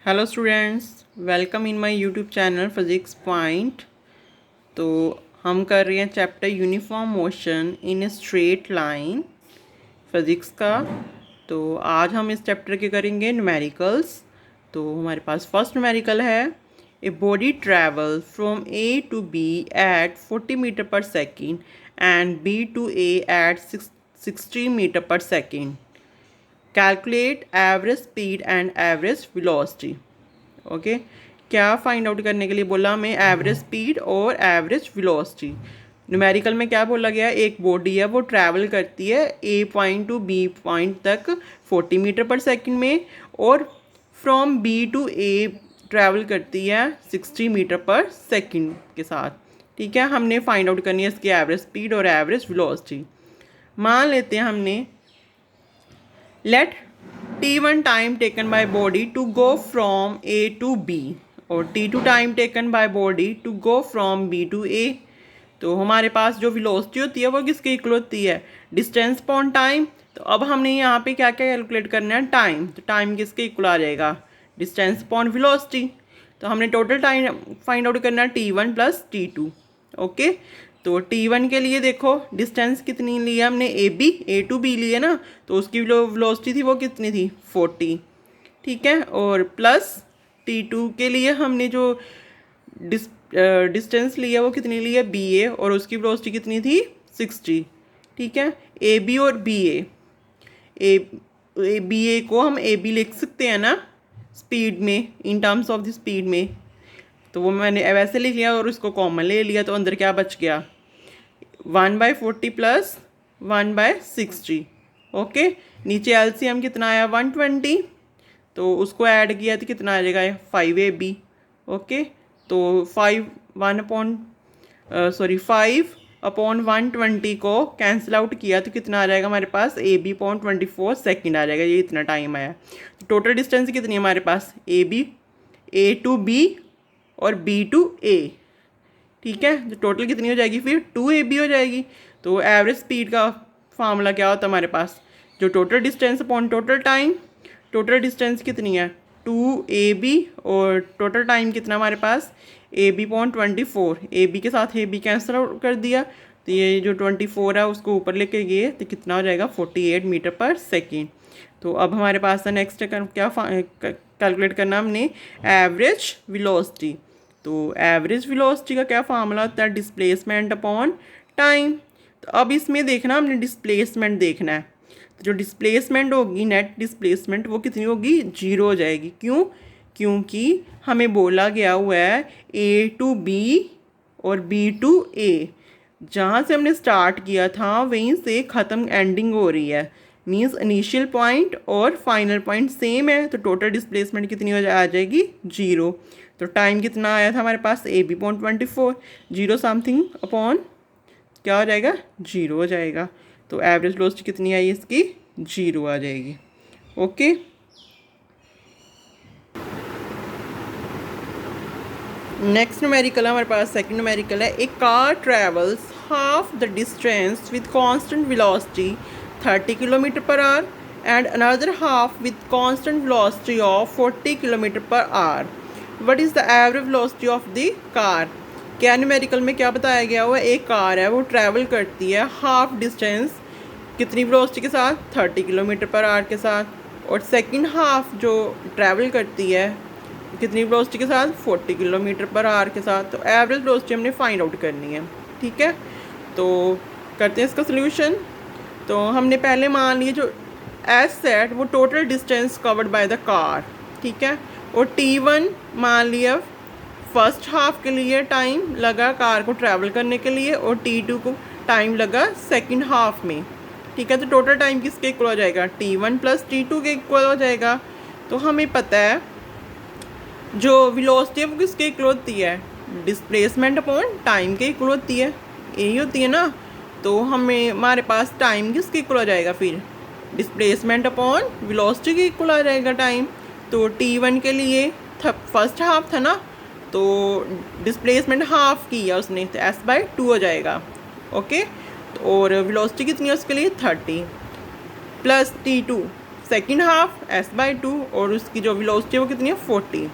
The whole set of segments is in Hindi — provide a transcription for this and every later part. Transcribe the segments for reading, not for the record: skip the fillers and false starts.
Hello students, welcome in my YouTube channel physics point. तो हम कर रहे हैं chapter uniform motion in a straight line physics का। तो आज हम इस चैप्टर के करेंगे न्यूमेरिकल्स। तो हमारे पास फर्स्ट न्यूमेरिकल है, a body travel from A to B at 40 metre per second and B to A at 60 metre per second. Calculate average speed and average velocity. Okay, क्या फाइंड आउट करने के लिए बोला हमें? एवरेज स्पीड और एवरेज वेलोसिटी। न्यूमेरिकल में क्या बोला गया? एक बॉडी है वो ट्रैवल करती है A point to B point तक 40 मीटर पर सेकंड में, और from B to A travel करती है 60 मीटर पर सेकंड के साथ। ठीक है, हमने फाइंड आउट करनी है इसकी एवरेज स्पीड और एवरेज वेलोसिटी। मान लेते हैं हमने let t1 time taken by body to go from A to B और t2 time taken by body to go from B to A। तो हमारे पास जो वेलोसिटी होती है वो किसके इक्वल होती है? Distance upon time. तो अब हमने यहाँ पे क्या क्या कैलकुलेट करना है? टाइम। तो टाइम किसके इक्वल आ जाएगा? Distance upon velocity. तो हमने टोटल टाइम फाइंड आउट करना है t1 प्लस t2। ओके, तो t1 के लिए देखो डिस्टेंस कितनी ली है हमने? ए टू बी लिए ना, तो उसकी वेलोसिटी थी वो कितनी थी? 40। ठीक है, और प्लस t2 के लिए हमने जो डिस्टेंस लिया वो कितनी ली है? बी ए, और उसकी वेलोसिटी कितनी थी? 60। ठीक है, ए बी और बी ए बी ए को हम ए बी लिख सकते हैं ना स्पीड में, in terms of the speed में। तो वो मैंने वैसे लिख लिया और उसको कॉमन ले लिया, तो अंदर क्या बच गया? 1/40 प्लस 1/60। ओके, नीचे एलसीएम कितना आया? 120। तो उसको ऐड किया तो कितना आ जाएगा? 5AB। ओके, तो 5/120 को कैंसिल आउट किया तो कितना आ जाएगा हमारे पास? AB/24 सेकेंड आ जाएगा। ये इतना टाइम आया। तो टोटल डिस्टेंस कितनी है हमारे पास? ए टू बी और बी टू ए। ठीक है, तो टोटल कितनी हो जाएगी फिर? 2AB हो जाएगी। तो एवरेज स्पीड का फार्मूला क्या होता है हमारे पास? जो total distance upon total time. Total distance कितनी है? 2AB, और टोटल टाइम कितना हमारे पास? AB/24। AB के साथ AB कैंसिल आउट कर दिया, तो ये जो 24 है उसको ऊपर लेके गए तो कितना हो जाएगा? 48 मीटर पर सेकेंड। तो अब हमारे पास नेक्स्ट क्या कैलकुलेट करना हमने? Average velocity. तो एवरेज वेलोसिटी का क्या फार्मूला होता है? Displacement upon time. तो अब इसमें देखना हमने डिस्प्लेसमेंट देखना है। तो जो डिस्प्लेसमेंट होगी, नेट डिस्प्लेसमेंट, वो कितनी होगी? 0 हो जाएगी। क्यों? क्योंकि हमें बोला गया हुआ है ए टू बी और बी टू ए। जहाँ से हमने स्टार्ट किया था वहीं से ख़त्म एंडिंग हो रही है, मीन्स इनिशियल पॉइंट और फाइनल पॉइंट सेम है। तो टोटल डिस्प्लेसमेंट कितनी आ जाएगी? 0। तो टाइम कितना आया था हमारे पास? AB/24। 0 समथिंग अपॉन क्या हो जाएगा? 0 हो जाएगा। तो एवरेज वेलोसिटी कितनी आई इसकी? 0 आ जाएगी। ओके, नेक्स्ट न्यूमेरिकल हमारे पास सेकंड न्यूमेरिकल है, a car travels half the distance with constant velocity 30 kilometre per hour and another half with constant velocity of 40 kilometre per hour. What is the average velocity of the car? क्या न्यूमेरिकल में क्या बताया गया हुआ? एक कार है वो ट्रैवल करती है हाफ डिस्टेंस कितनी वेलोसिटी के साथ? 30 किलोमीटर पर आवर के साथ, और सेकंड हाफ जो ट्रैवल करती है कितनी वेलोसिटी के साथ? 40 किलोमीटर पर आवर के साथ। तो एवरेज वेलोसिटी हमने फाइंड आउट करनी है। ठीक है, तो करते हैं इसका सोल्यूशन। तो हमने पहले मान लिया जो एज सेट वो total distance covered by the car. ठीक है, और T1 मान लिया फर्स्ट हाफ के लिए टाइम लगा कार को ट्रैवल करने के लिए, और T2 को टाइम लगा सेकंड हाफ में। ठीक है, तो टोटल टाइम किसके इक्वल हो जाएगा? T1 प्लस T2 के इक्वल हो जाएगा। तो हमें पता है जो वेलोसिटी है वो किसके इक्वल होती है? डिस्प्लेसमेंट अपॉन टाइम के इक्वल होती है, यही होती है ना। तो हमें हमारे पास टाइम किसके इक्वल हो जाएगा फिर? डिस्प्लेसमेंट अपॉन वेलोसिटी के इक्वल आ जाएगा टाइम। तो T1 के लिए फर्स्ट हाफ था ना, तो डिस्प्लेसमेंट हाफ किया उसने, तो S/2 हो जाएगा। ओके, और वेलोसिटी कितनी है उसके लिए? 30 plus T2 second half s/2 और उसकी जो वेलोसिटी है वो कितनी है 40।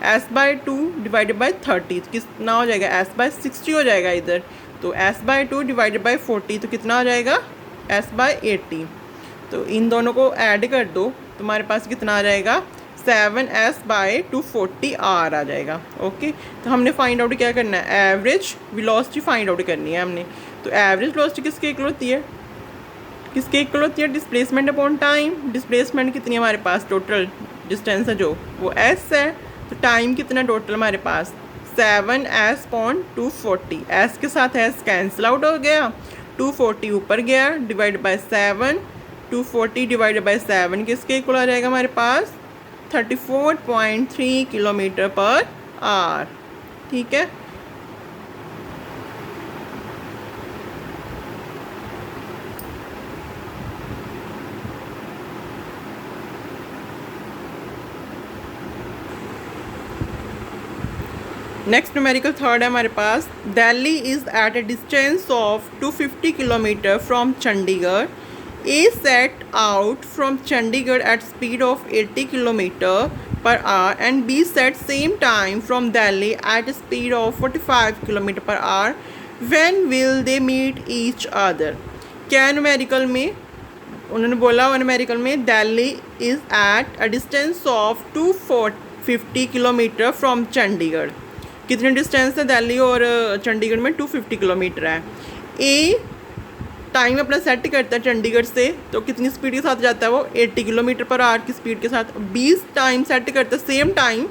s/2 डिवाइडेड बाई 30 कितना हो जाएगा, s/60 हो जाएगा इधर। तो s/2 डिवाइडेड बाई 40 तो कितना हो जाएगा s/80। तो इन दोनों को ऐड कर दो, तुम्हारे पास कितना आ जाएगा 7s/240r आ जाएगा। ओके, तो हमने फाइंड आउट क्या करना है, एवरेज वेलोसिटी फाइंड आउट करनी है हमने। तो एवरेज वेलोसिटी किसके इक्वल होती है, किसके इक्वल होती है, डिस्प्लेसमेंट अपॉन टाइम। डिस्प्लेसमेंट कितनी है हमारे पास, टोटल डिस्टेंस है जो वो s है, तो टाइम कितना टोटल हमारे पास 7s/240। s के साथ s कैंसिल आउट हो गया, 240 ऊपर गया, डिवाइड बाय 7, 240 डिवाइड बाय 7 किसके इक्वल आ जाएगा हमारे पास 34.3 किलोमीटर पर आवर। ठीक है, नेक्स्ट न्यूमेरिकल थर्ड है हमारे पास, Delhi is at a distance of 250 kilometre from Chandigarh. A set out from Chandigarh at speed of 80 kilometre per hour and B set same time from Delhi at a speed of 45 km per hour. When will they meet each other? क्या न्यूमेरिकल में उन्होंने बोला, न्यूमेरिकल में Delhi is at a distance of 250 kilometre from Chandigarh. कितने डिस्टेंस है दिल्ली और चंडीगढ़ में, 250 किलोमीटर है। ए टाइम अपना सेट करता है चंडीगढ़ से, तो कितनी स्पीड के साथ जाता है वो 80 किलोमीटर पर आवर की स्पीड के साथ। 20 टाइम सेट करता है, सेम टाइम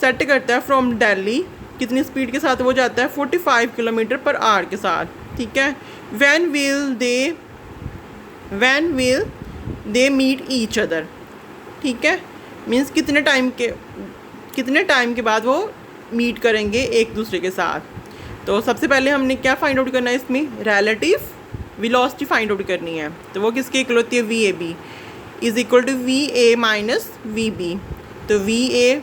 सेट करता है फ्रॉम दिल्ली, कितनी स्पीड के साथ वो जाता है 45 किलोमीटर पर आवर के साथ। ठीक है, when will they meet each other. ठीक है, मीन्स कितने टाइम के बाद वो मीट करेंगे एक दूसरे के साथ। तो सबसे पहले हमने क्या फाइंड आउट करना है, इसमें रिलेटिव वेलोसिटी फाइंड आउट करनी है। तो वो किसके इक्वल होती है, VAB is equal to VA minus VB। तो VA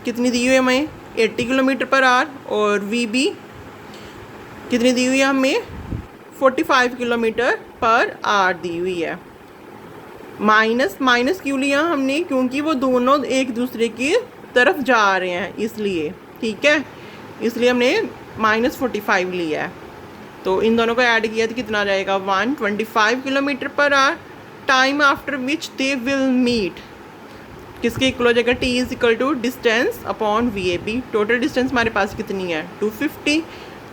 कितनी दी हुई है हमें 80 किलोमीटर पर आवर और VB कितनी दी हुई है हमें 45 किलोमीटर पर आवर दी हुई है। माइनस क्यों लिया हमने, क्योंकि वो दोनों एक दूसरे की तरफ जा रहे हैं इसलिए। ठीक है, इसलिए हमने -45 लिया है। तो इन दोनों को ऐड किया तो कितना आ जाएगा 125 kilometre per hour. Time after which they will meet किसके इक्वल हो जाएगा, T is equal to distance upon VAB। Total distance हमारे पास कितनी है 250,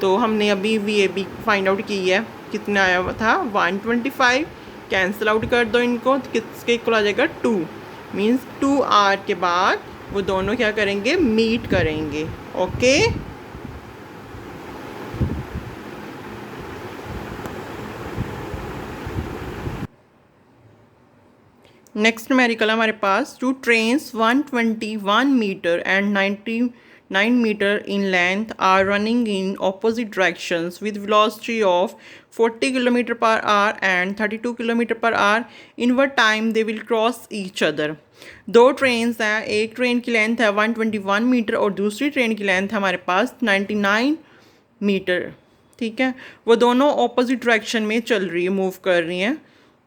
तो हमने अभी VAB फाइंड आउट की है, कितना आया हुआ था 125। कैंसिल आउट कर दो इनको, तो किसके इक्वल आ जाएगा 2। मीन्स 2 आवर के बाद वो दोनों क्या करेंगे, मीट करेंगे। ओके, नेक्स्ट न्यूमेरिकल हमारे पास, two trains 121 metre and 99 metre in length are running in opposite directions with velocity of 40 kilometre per hour and 32 kilometre per hour. In what time they will cross each other. दो ट्रेन्स हैं, एक ट्रेन की लेंथ है 121 मीटर और दूसरी ट्रेन की लेंथ है हमारे पास 99 मीटर। ठीक है, वो दोनों ऑपोजिट डायरेक्शन में चल रही है, मूव कर रही हैं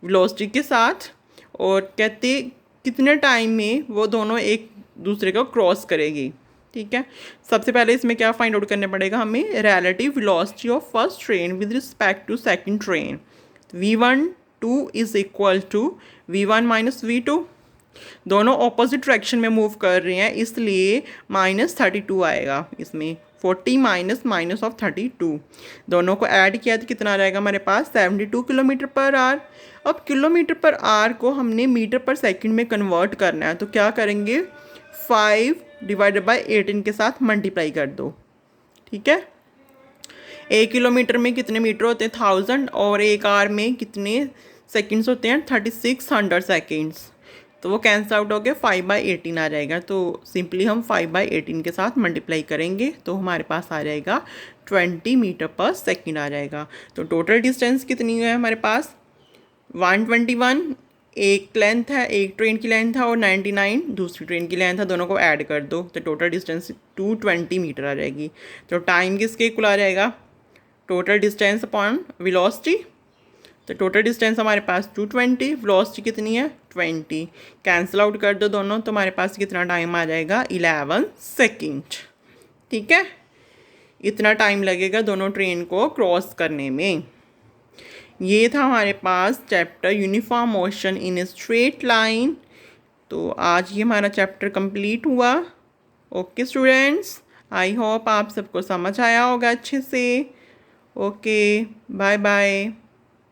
वेलोसिटी के साथ, और कहते कितने टाइम में वो दोनों एक दूसरे को क्रॉस करेगी। ठीक है, सबसे पहले इसमें क्या फाइंड आउट करना पड़ेगा हमें, relative velocity of first train with respect to second train. V12 is equal to V1 minus V2। दोनों ऑपोजिट डायरेक्शन में मूव कर रहे हैं इसलिए -32 आएगा इसमें, 40 माइनस ऑफ 32। दोनों को ऐड किया तो कितना आ जाएगा हमारे पास 72 किलोमीटर पर आवर। अब किलोमीटर पर आवर को हमने मीटर पर सेकंड में कन्वर्ट करना है, तो क्या करेंगे 5 डिवाइडेड बाई 18 के साथ मल्टीप्लाई कर दो। ठीक है, 1 किलोमीटर में कितने मीटर होते हैं 1000 और 1 आवर में कितने सेकंड्स होते हैं 3600 सेकंड्स। तो वो कैंसिल आउट हो गया, 5/18 आ जाएगा। तो सिंपली हम 5/18 के साथ मल्टीप्लाई करेंगे तो हमारे पास आ जाएगा 20 मीटर पर सेकंड आ जाएगा। तो टोटल डिस्टेंस कितनी है हमारे पास 121 एक लेंथ है, एक ट्रेन की लेंथ है, और 99 दूसरी ट्रेन की लेंथ है। दोनों को ऐड कर दो तो टोटल डिस्टेंस 220 मीटर आ जाएगी। तो टाइम किसके इक्वल आ जाएगा, टोटल डिस्टेंस अपॉन वेलोसिटी, तो टोटल डिस्टेंस हमारे पास 220, वेलोसिटी कितनी है 20, कैंसिल आउट कर दो दोनों तो हमारे पास कितना टाइम आ जाएगा 11 सेकेंड। ठीक है, इतना टाइम लगेगा दोनों ट्रेन को क्रॉस करने में। ये था हमारे पास chapter uniform motion in a straight line. तो आज ये हमारा चैप्टर कंप्लीट हुआ। ओके स्टूडेंट्स, आई होप आप सबको समझ आया होगा अच्छे से। Okay, bye bye.